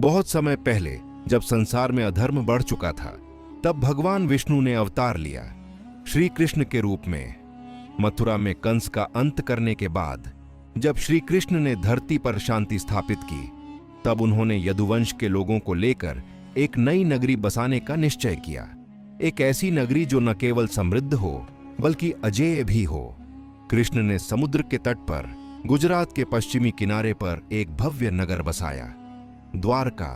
बहुत समय पहले जब संसार में अधर्म बढ़ चुका था, तब भगवान विष्णु ने अवतार लिया श्री कृष्ण के रूप में। मथुरा में कंस का अंत करने के बाद जब श्री कृष्ण ने धरती पर शांति स्थापित की, तब उन्होंने यदुवंश के लोगों को लेकर एक नई नगरी बसाने का निश्चय किया। एक ऐसी नगरी जो न केवल समृद्ध हो बल्कि अजेय भी हो। कृष्ण ने समुद्र के तट पर गुजरात के पश्चिमी किनारे पर एक भव्य नगर बसाया, द्वारका।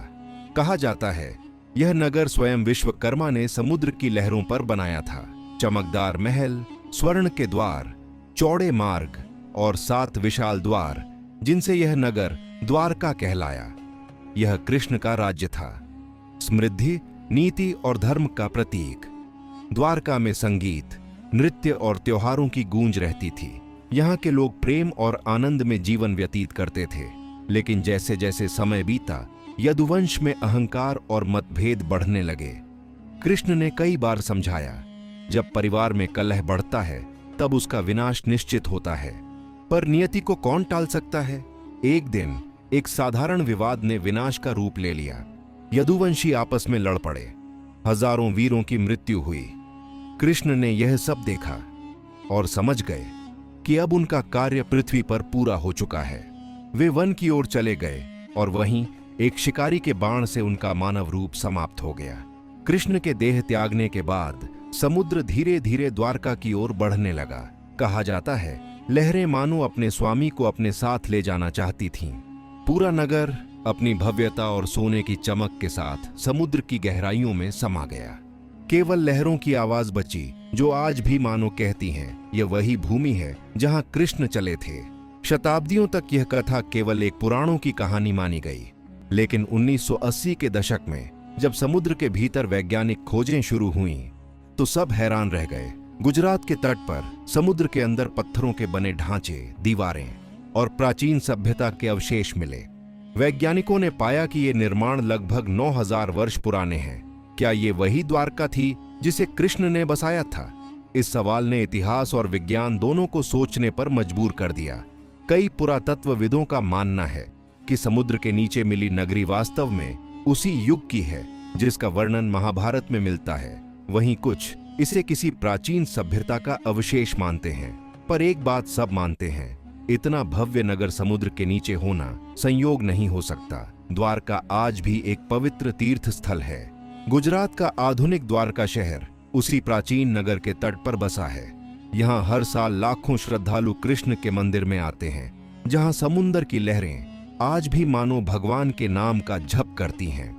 कहा जाता है यह नगर स्वयं विश्वकर्मा ने समुद्र की लहरों पर बनाया था। चमकदार महल, स्वर्ण के द्वार, चौड़े मार्ग और 7 विशाल द्वार, जिनसे यह नगर द्वारका कहलाया। यह कृष्ण का राज्य था, समृद्धि, नीति और धर्म का प्रतीक। द्वारका में संगीत, नृत्य और त्योहारों की गूंज रहती थी। यहाँ के लोग प्रेम और आनंद में जीवन व्यतीत करते थे। लेकिन जैसे जैसे समय बीता, यदुवंश में अहंकार और मतभेद बढ़ने लगे। कृष्ण ने कई बार समझाया, जब परिवार में कलह बढ़ता है तब उसका विनाश निश्चित होता है, पर नियति को कौन टाल सकता है। एक दिन एक साधारण विवाद ने विनाश का रूप ले लिया। यदुवंशी आपस में लड़ पड़े, हजारों वीरों की मृत्यु हुई। कृष्ण ने यह सब देखा और समझ गए कि अब उनका कार्य पृथ्वी पर पूरा हो चुका है। वे वन की ओर चले गए और वहीं एक शिकारी के बाण से उनका मानव रूप समाप्त हो गया। कृष्ण के देह त्यागने के बाद समुद्र धीरे धीरे द्वारका की ओर बढ़ने लगा। कहा जाता है लहरें मानो अपने स्वामी को अपने साथ ले जाना चाहती थीं। पूरा नगर अपनी भव्यता और सोने की चमक के साथ समुद्र की गहराइयों में समा गया। केवल लहरों की आवाज बची, जो आज भी मानो कहती हैं, यह वही भूमि है जहां कृष्ण चले थे। शताब्दियों तक यह कथा केवल एक पुराणों की कहानी मानी गई, लेकिन 1980 के दशक में जब समुद्र के भीतर वैज्ञानिक खोजें शुरू हुईं, तो सब हैरान रह गए। गुजरात के तट पर समुद्र के अंदर पत्थरों के बने ढांचे, दीवारें और प्राचीन सभ्यता के अवशेष मिले। वैज्ञानिकों ने पाया कि ये निर्माण लगभग 9000 वर्ष पुराने हैं। क्या ये वही द्वारका थी जिसे कृष्ण ने बसाया था? इस सवाल ने इतिहास और विज्ञान दोनों को सोचने पर मजबूर कर दिया। कई पुरातत्वविदों का मानना है कि समुद्र के नीचे मिली नगरी वास्तव में उसी युग की है जिसका वर्णन महाभारत में मिलता है। वहीं कुछ इसे किसी प्राचीन सभ्यता का अवशेष मानते हैं। पर एक बात सब मानते हैं, इतना भव्य नगर समुद्र के नीचे होना संयोग नहीं हो सकता। द्वारका आज भी एक पवित्र तीर्थ स्थल है। गुजरात का आधुनिक द्वारका शहर उसी प्राचीन नगर के तट पर बसा है। यहाँ हर साल लाखों श्रद्धालु कृष्ण के मंदिर में आते हैं, जहाँ समुद्र की लहरें आज भी मानो भगवान के नाम का जप करती हैं।